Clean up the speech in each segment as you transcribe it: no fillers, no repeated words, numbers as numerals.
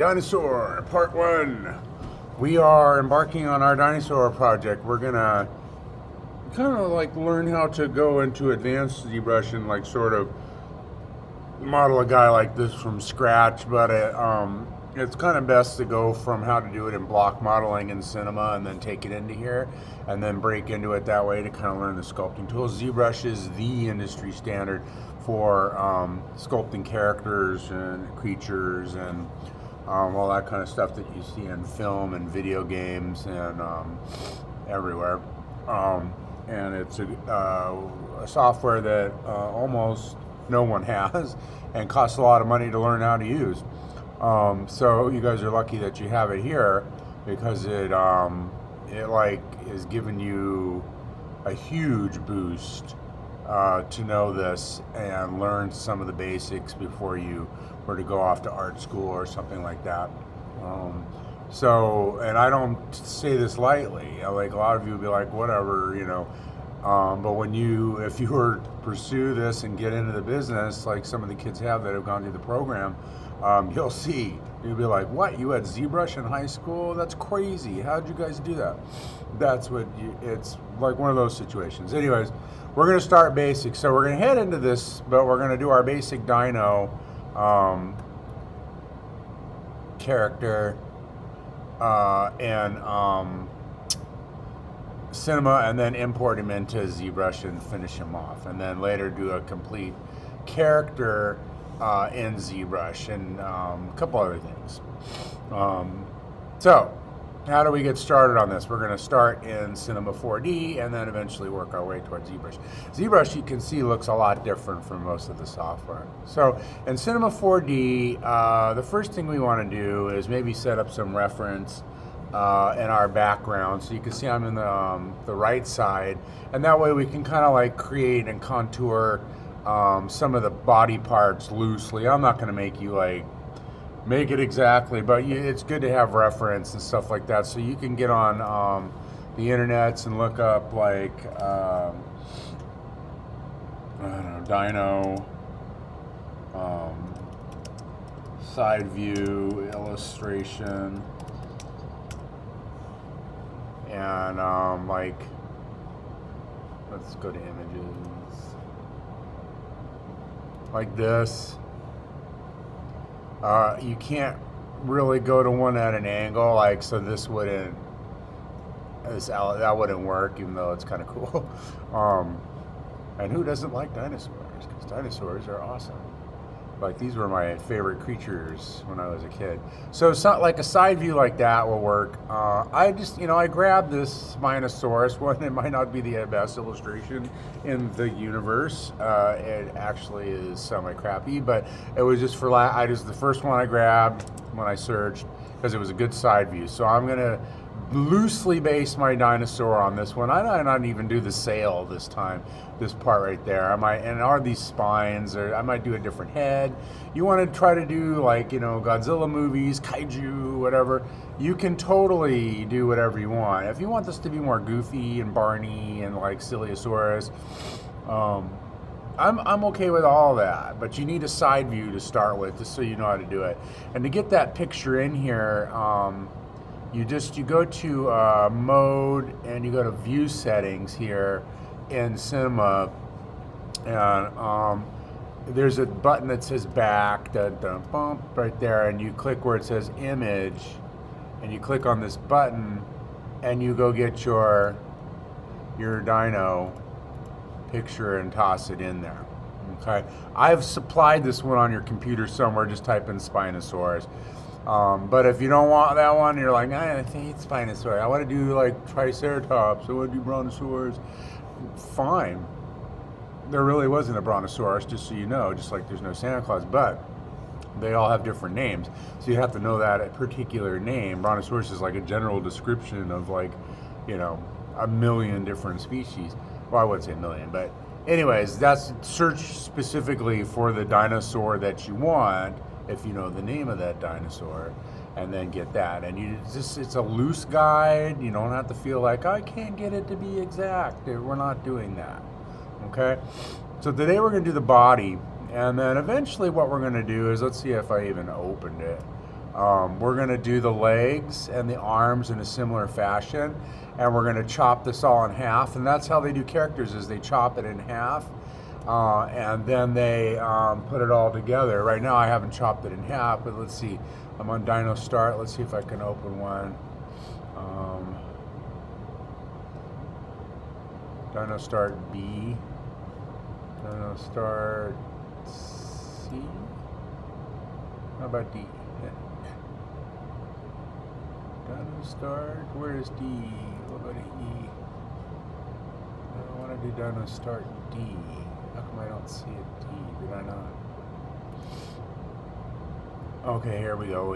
Dinosaur, part one. We are embarking on our dinosaur project. We're gonna kind of like learn how to go into advanced ZBrush and like sort of model a guy like this from scratch, but it's kind of best to go from how to do it in block modeling in Cinema and then take it into here and then break into it that way to kind of learn the sculpting tools. ZBrush is the industry standard for sculpting characters and creatures and all that kind of stuff that you see in film and video games and everywhere. And it's a software that almost no one has and costs a lot of money to learn how to use. So you guys are lucky that you have it here because it like is giving you a huge boost to know this and learn some of the basics before you were to go off to art school or something like that. And I don't say this lightly. Like a lot of you would be like, whatever, you know. But if you were to pursue this and get into the business, like some of the kids have that have gone through the program, you'll see. You'll be like, what? You had ZBrush in high school? That's crazy. How'd you guys do that? It's like one of those situations. Anyways, we're going to start basic. So we're going to head into this, but we're going to do our basic Dino character and Cinema, and then import him into ZBrush and finish him off, and then later do a complete character in ZBrush and a couple other things. So how do we get started on this? We're going to start in Cinema 4D and then eventually work our way towards ZBrush. ZBrush, you can see, looks a lot different from most of the software. So in Cinema 4D, the first thing we want to do is maybe set up some reference in our background. So you can see I'm in the right side, and that way we can kind of like create and contour some of the body parts loosely. I'm not going to make you like make it exactly, but it's good to have reference and stuff like that, so you can get on the internets and look up like I don't know, Dino side view illustration, and like let's go to images like this. You can't really go to one at an angle, like, so that wouldn't work, even though it's kind of cool. And who doesn't like dinosaurs? Because dinosaurs are awesome. Like, these were my favorite creatures when I was a kid. So it's not like a side view like that will work. I grabbed this Spinosaurus one. It might not be the best illustration in the universe. It actually is semi-crappy, but it was just the first one I grabbed when I searched because it was a good side view. So I'm gonna loosely base my dinosaur on this one. I might not even do the sail this time, this part right there. Are these spines, or I might do a different head. You want to try to do like, Godzilla movies, kaiju, whatever. You can totally do whatever you want. If you want this to be more goofy and Barney and like Siliosaurus, I'm okay with all that, but you need a side view to start with, just so you know how to do it. And to get that picture in here, you go to mode and you go to view settings here in Cinema, and there's a button that says back, bump right there, and you click where it says image, and you click on this button, and you go get your dino picture and toss it in there. Okay, I've supplied this one on your computer somewhere. Just type in Spinosaurus. But if you don't want that one, you're like, I hate Spinosaurus. I want to do like Triceratops. I want to do Brontosaurus. Fine. There really wasn't a Brontosaurus, just so you know, just like there's no Santa Claus, but they all have different names. So you have to know that a particular name. Brontosaurus is like a general description of like, a million different species. Well, I wouldn't say a million, but anyways, that's search specifically for the dinosaur that you want, if you know the name of that dinosaur, and then get that. And it's a loose guide. You don't have to feel like, I can't get it to be exact. We're not doing that. Okay? So today we're going to do the body, and then eventually what we're going to do is, let's see if I even opened it. We're going to do the legs and the arms in a similar fashion, and we're going to chop this all in half. And that's how they do characters, is they chop it in half, and then they put it all together. Right now I haven't chopped it in half, but let's see. I'm on Dino Start. Let's see if I can open one. Dino Start B. Dino Start C. How about D? Dino Start. Where is D? What about E? I want to do Dino Start D. How come I don't see a D? Did I not? Okay, here we go.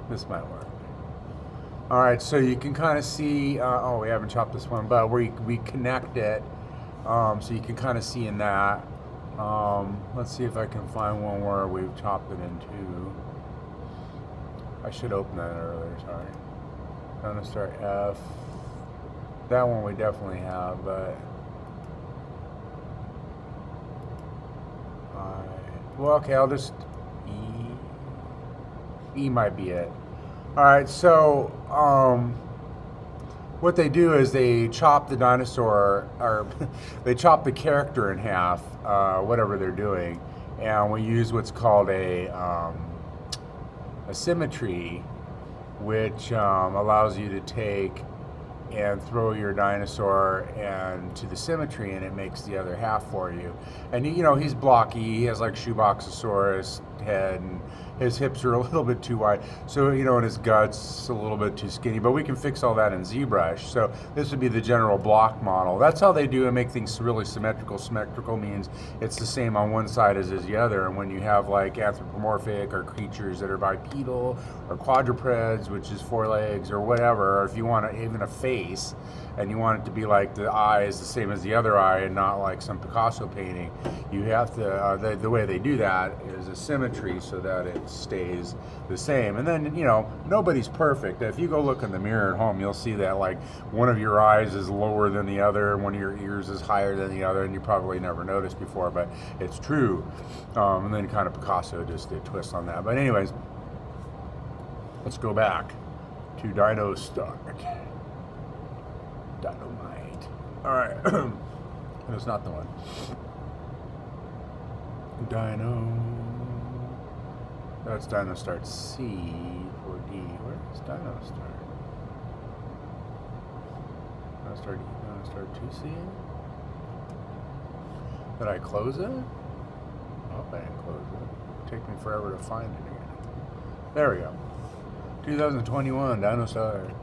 This might work. All right, so you can kind of see. Oh, we haven't chopped this one, but we connect it, so you can kind of see in that. Let's see if I can find one where we've chopped it in two. I should open that earlier. Sorry. I'm gonna start F. That one we definitely have, but well, okay, I'll just E. E might be it. All right, so what they do is they chop the dinosaur, or they chop the character in half, whatever they're doing, and we use what's called a symmetry, which allows you to take and throw your dinosaur and to the symmetry, and it makes the other half for you. And you know, he's blocky. He has like Shoeboxosaurus head, and his hips are a little bit too wide. So you know, and his guts a little bit too skinny. But we can fix all that in ZBrush. So this would be the general block model. That's how they do and make things really symmetrical. Symmetrical means it's the same on one side as is the other. And when you have like anthropomorphic or creatures that are bipedal or quadrupeds, which is 4 legs or whatever, or if you want even a face, and you want it to be like the eye is the same as the other eye and not like some Picasso painting, you have to, the way they do that is a symmetry so that it stays the same. And then, you know, nobody's perfect. If you go look in the mirror at home, you'll see that like one of your eyes is lower than the other, one of your ears is higher than the other, and you probably never noticed before, but it's true. And then kind of Picasso just did a twist on that. But anyways, let's go back to Dino Start. Dynamite. All right. That's not the one. Dino. That's Dino Start C for D. Where is Dino Start? Dino Start D. Dino Start 2C. Did I close it? I hope I didn't close it. It'll take me forever to find it again. There we go. 2021 Dino Start.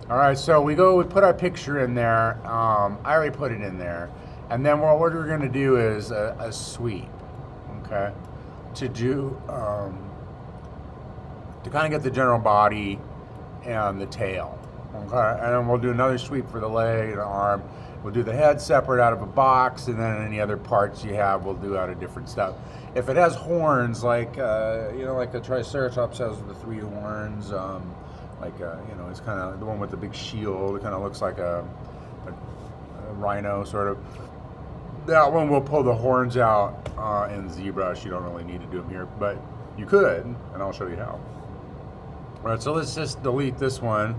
All right, so we put our picture in there. I already put it in there. And then what we're going to do is a sweep, okay, to do, to kind of get the general body and the tail, okay? And then we'll do another sweep for the leg and the arm. We'll do the head separate out of a box, and then any other parts you have, we'll do out of different stuff. If it has horns, like, you know, like the Triceratops has the 3 horns, you know, it's kind of the one with the big shield. It kind of looks like a rhino, sort of. That one we'll pull the horns out in ZBrush. You don't really need to do them here, but you could, and I'll show you how. All right, so let's just delete this one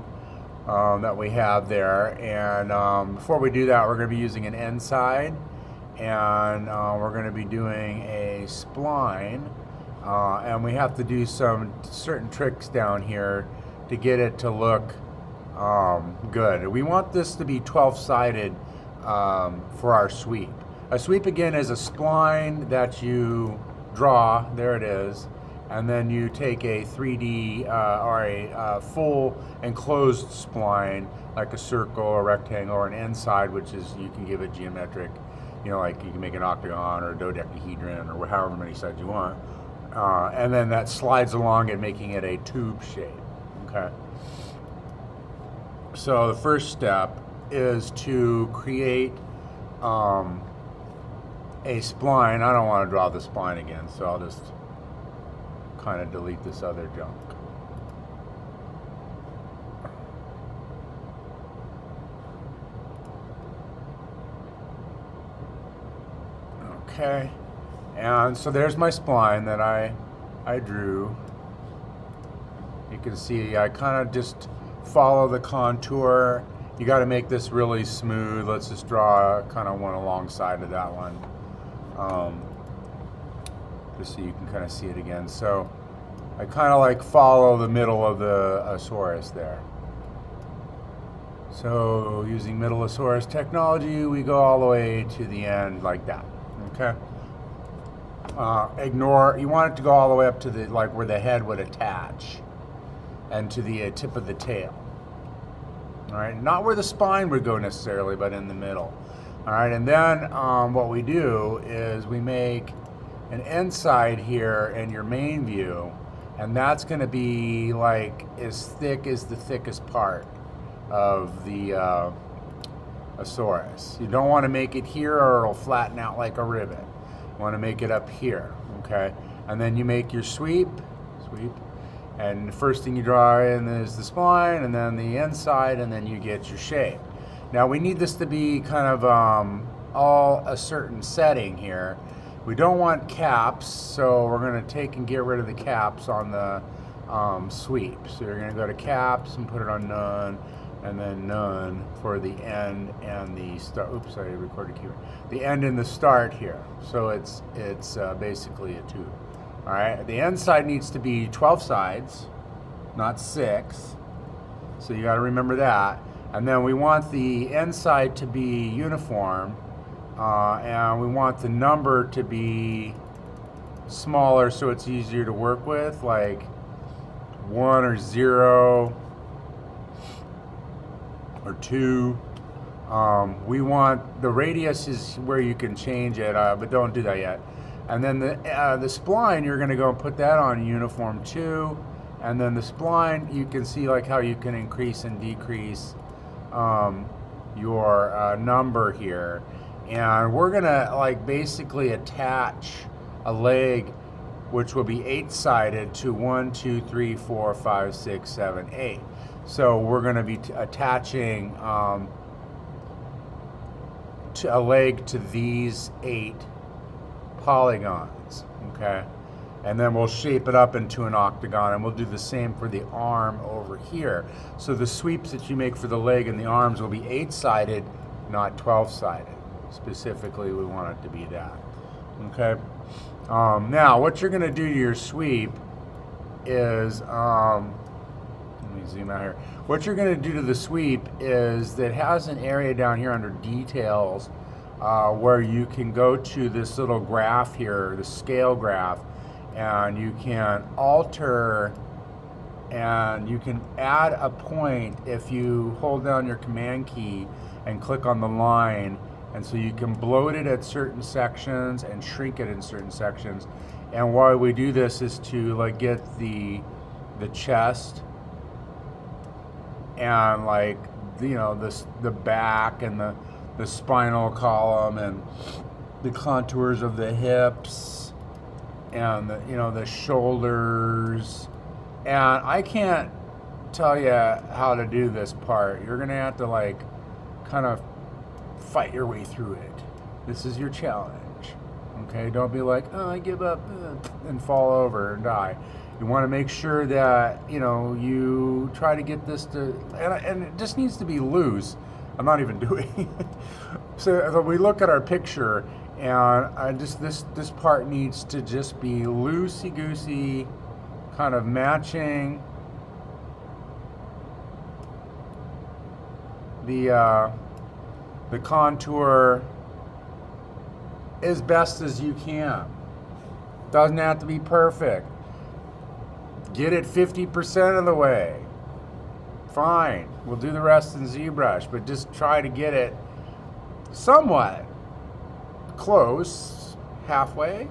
that we have there. And before we do that, we're going to be using an end side, and we're going to be doing a spline, and we have to do some certain tricks down here to get it to look good. We want this to be 12-sided for our sweep. A sweep, again, is a spline that you draw, there it is, and then you take a 3D or a full enclosed spline, like a circle, a rectangle, or an end side, which is, you can give it geometric, you know, like you can make an octagon or a dodecahedron or however many sides you want. And then that slides along it, making it a tube shape. Okay. So the first step is to create a spline. I don't want to draw the spline again, so I'll just kind of delete this other junk. Okay. And so there's my spline that I I drew. You can see I kind of just follow the contour. You got to make this really smooth. Let's just draw kind of one alongside of that one. Just so you can kind of see it again. So I kind of like follow the middle of the Asaurus there. So using Middleosaurus technology, we go all the way to the end like that, okay? You want it to go all the way up to the, like where the head would attach and to the tip of the tail. All right, not where the spine would go necessarily, but in the middle. All right, and then what we do is we make an inside here in your main view, and that's gonna be like as thick as the thickest part of the Asaurus. You don't want to make it here or it'll flatten out like a ribbon. You want to make it up here, okay? And then you make your sweep, and the first thing you draw in is the spine, and then the inside, and then you get your shape. Now we need this to be kind of all a certain setting here. We don't want caps, so we're going to take and get rid of the caps on the sweep. So you're going to go to caps and put it on none, and then none for the end and the start. Oops, I recorded keyword. The end and the start here. So it's basically a tube. All right. The end side needs to be 12 sides, not 6. So you got to remember that. And then we want the inside to be uniform, and we want the number to be smaller so it's easier to work with, like 1 or 0. Or 2. We want the radius is where you can change it, but don't do that yet. And then the spline, you're going to go and put that on uniform 2. And then the spline, you can see like how you can increase and decrease your number here. And we're going to like basically attach a leg which will be 8-sided to 1, 2, 3, 4, 5, 6, 7, 8. So we're going to be attaching to a leg to these 8 polygons, okay? And then we'll shape it up into an octagon, and we'll do the same for the arm over here. So the sweeps that you make for the leg and the arms will be 8-sided, not 12-sided. Specifically, we want it to be that, okay? Now, what you're going to do to your sweep is... let me zoom out here. What you're going to do to the sweep is that it has an area down here under details where you can go to this little graph here, the scale graph, and you can alter and you can add a point if you hold down your command key and click on the line. And so you can bloat it at certain sections and shrink it in certain sections. And why we do this is to like get the chest and like the back and the spinal column and the contours of the hips and the shoulders. And I can't tell you how to do this part. You're gonna have to like kind of fight your way through it. This is your challenge. Okay, don't be like, oh, I give up and fall over and die. You want to make sure that you try to get this to, and it just needs to be loose. I'm not even doing it. So we look at our picture, and this part needs to just be loosey goosey, kind of matching the contour as best as you can. Doesn't have to be perfect. Get it 50% of the way. Fine. We'll do the rest in ZBrush, but just try to get it somewhat close, halfway,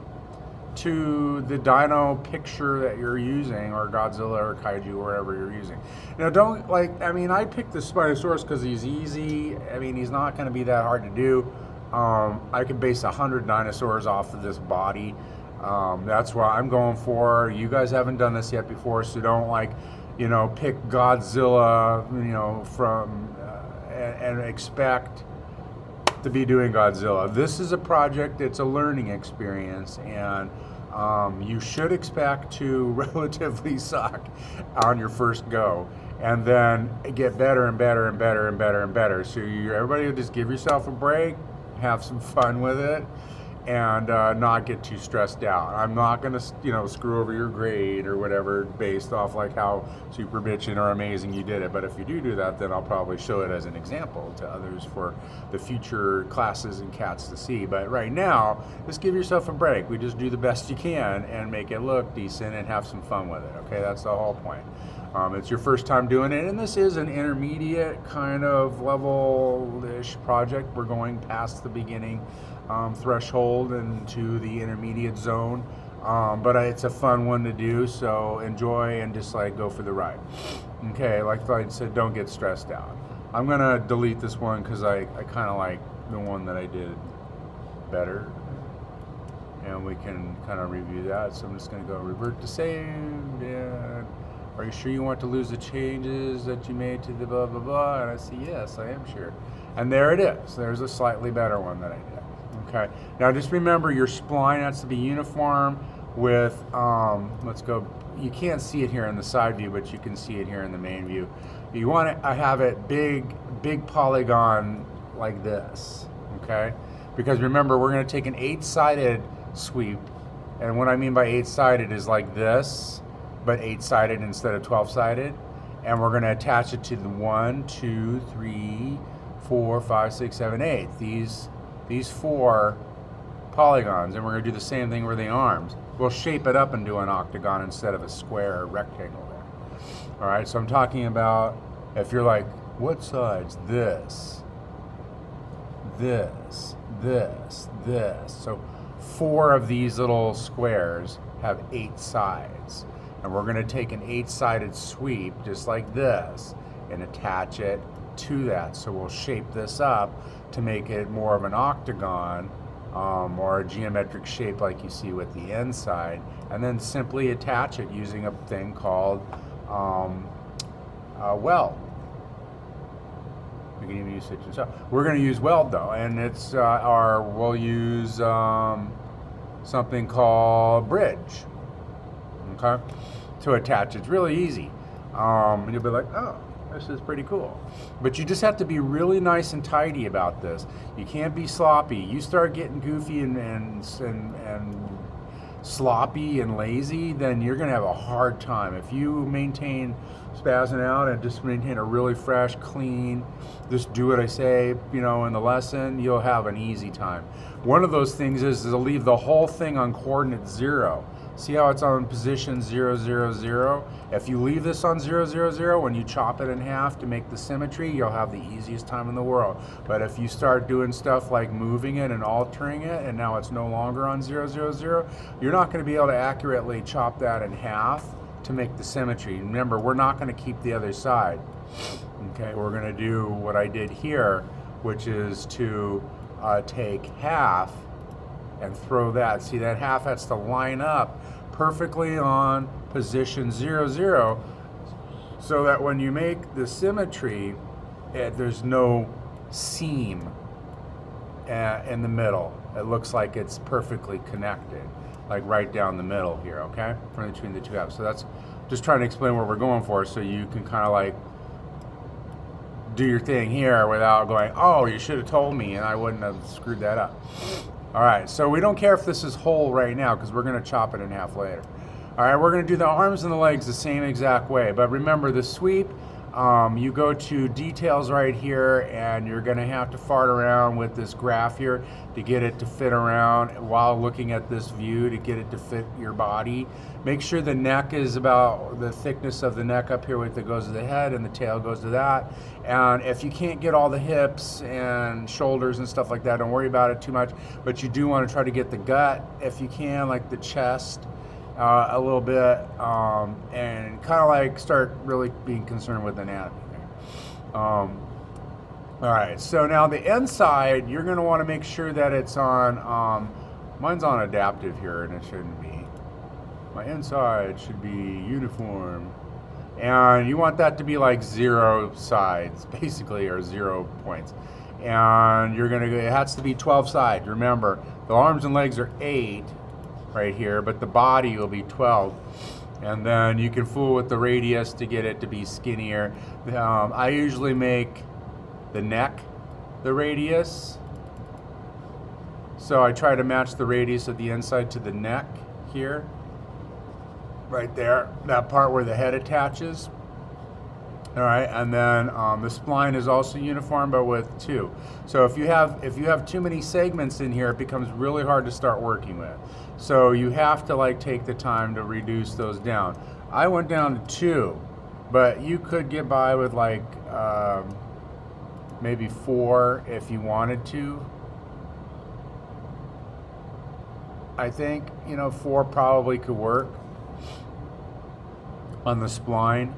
to the Dino picture that you're using, or Godzilla or Kaiju, or whatever you're using. Now, I picked the Spinosaurus because he's easy. I mean, he's not going to be that hard to do. I could base 100 dinosaurs off of this body. That's what I'm going for. You guys haven't done this yet before, so don't pick Godzilla, from and expect to be doing Godzilla. This is a project. It's a learning experience, and You should expect to relatively suck on your first go, and then get better and better and better and better and better. So everybody just give yourself a break, have some fun with it, and not get too stressed out. I'm not gonna, screw over your grade or whatever based off like how super bitchin' or amazing you did it. But if you do that, then I'll probably show it as an example to others for the future classes and cats to see. But right now, just give yourself a break. We just do the best you can and make it look decent and have some fun with it. Okay, that's the whole point. It's your first time doing it, and this is an intermediate kind of level-ish project. We're going past the beginning threshold into the intermediate zone, but it's a fun one to do, so enjoy and just like go for the ride. Okay, like I said, don't get stressed out. I'm gonna delete this one because I kind of like the one that I did better, and we can kind of review that. So I'm just gonna go revert to saved. And are you sure you want to lose the changes that you made to the blah blah blah? And I say yes, I am sure. And there it is. There's a slightly better one that I did. Okay, now just remember your spline has to be uniform with, let's go, you can't see it here in the side view, but you can see it here in the main view. You want to have it big polygon like this, okay? Because remember, we're going to take an 8-sided sweep, and what I mean by 8-sided is like this, but 8-sided instead of 12-sided, and we're going to attach it to the 1, 2, 3, 4, 5, 6, 7, 8. These 4 polygons, and we're going to do the same thing with the arms. We'll shape it up and do an octagon instead of a square or rectangle there. All right, so I'm talking about if you're like, what sides? This, this, this, this. So 4 of these little squares have 8 sides. And we're going to take an 8-sided sweep just like this and attach it to that. So we'll shape this up to make it more of an octagon or a geometric shape like you see with the inside, and then simply attach it using a thing called weld. We can even use stitch and sew. We're going to use weld though, and it's we'll use something called bridge. Okay, to attach. It's really easy, and you'll be like, oh, this is pretty cool. But you just have to be really nice and tidy about this. You can't be sloppy. You start getting goofy and sloppy and lazy, then you're going to have a hard time. If you maintain spazzing out and just maintain a really fresh, clean, just do what I say, in the lesson, you'll have an easy time. One of those things is to leave the whole thing on coordinate 0. See how it's on position 0, 0, 0? If you leave this on 0, 0, 0, when you chop it in half to make the symmetry, you'll have the easiest time in the world. But if you start doing stuff like moving it and altering it, and now it's no longer on 0, 0, 0, you're not going to be able to accurately chop that in half to make the symmetry. Remember, we're not going to keep the other side. Okay, we're going to do what I did here, which is to take half and throw that. See, that half has to line up perfectly on position 0, 0, so that when you make the symmetry, there's no seam in the middle. It looks like it's perfectly connected, like right down the middle here, okay? From between the 2 halves. So that's just trying to explain what we're going for, so you can kind of like do your thing here without going, oh, you should have told me and I wouldn't have screwed that up. All right, so we don't care if this is whole right now because we're going to chop it in half later. All right, we're going to do the arms and the legs the same exact way. But remember, the sweep, you go to details right here, and you're going to have to fart around with this graph here to get it to fit around while looking at this view to get it to fit your body. Make sure the neck is about the thickness of the neck up here that goes to the head, and the tail goes to that. And if you can't get all the hips and shoulders and stuff like that, don't worry about it too much. But you do want to try to get the gut, if you can, like the chest, a little bit, and kind of like start really being concerned with anatomy there. All right, so now the inside, you're going to want to make sure that it's on, mine's on adaptive here, and it shouldn't be. My inside should be uniform. And you want that to be like 0 sides, basically, or 0 points. And you're going to, it has to be 12 sides. Remember, the arms and legs are 8. right here, but the body will be 12. And then you can fool with the radius to get it to be skinnier. I usually make the neck the radius. So I try to match the radius of the inside to the neck here. Right there, that part where the head attaches. All right, and then the spline is also uniform, but with 2. So if you have too many segments in here, it becomes really hard to start working with. So you have to like take the time to reduce those down. I went down to 2, but you could get by with like maybe 4 if you wanted to. I think 4 probably could work on the spline.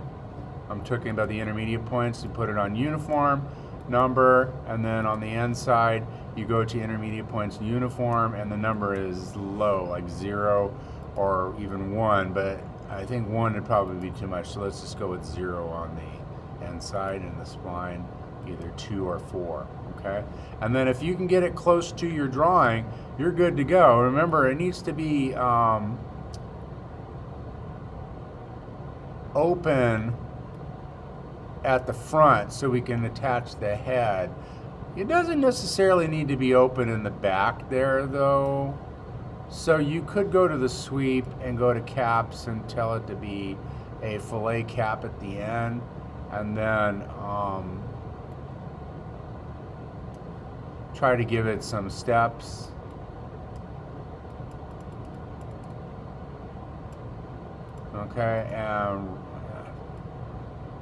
I'm talking about the intermediate points. You put it on uniform, number, and then on the inside, you go to intermediate points uniform, and the number is low, like 0 or even 1, but I think 1 would probably be too much, so let's just go with 0 on the inside, and the spline, either 2 or 4, okay? And then if you can get it close to your drawing, you're good to go. Remember, it needs to be open at the front so we can attach the head. It doesn't necessarily need to be open in the back there though. So you could go to the sweep and go to caps and tell it to be a fillet cap at the end, and then try to give it some steps. Okay, and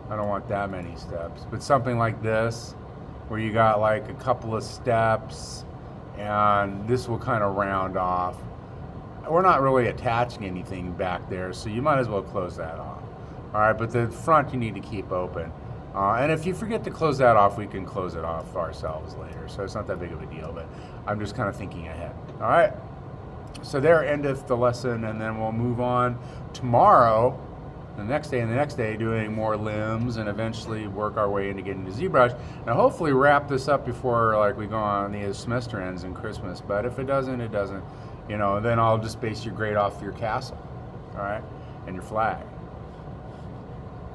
I don't want that many steps, but something like this, where you got like a couple of steps, and this will kind of round off. We're not really attaching anything back there, so you might as well close that off. All right, but the front you need to keep open. And if you forget to close that off, we can close it off ourselves later, so it's not that big of a deal, but I'm just kind of thinking ahead. All right, so there endeth the lesson, and then we'll move on tomorrow, the next day and the next day, doing more limbs, and eventually work our way into getting to ZBrush. Now hopefully wrap this up before like we go on the semester ends and Christmas, but if it doesn't, it doesn't. Then I'll just base your grade off your castle, all right, and your flag.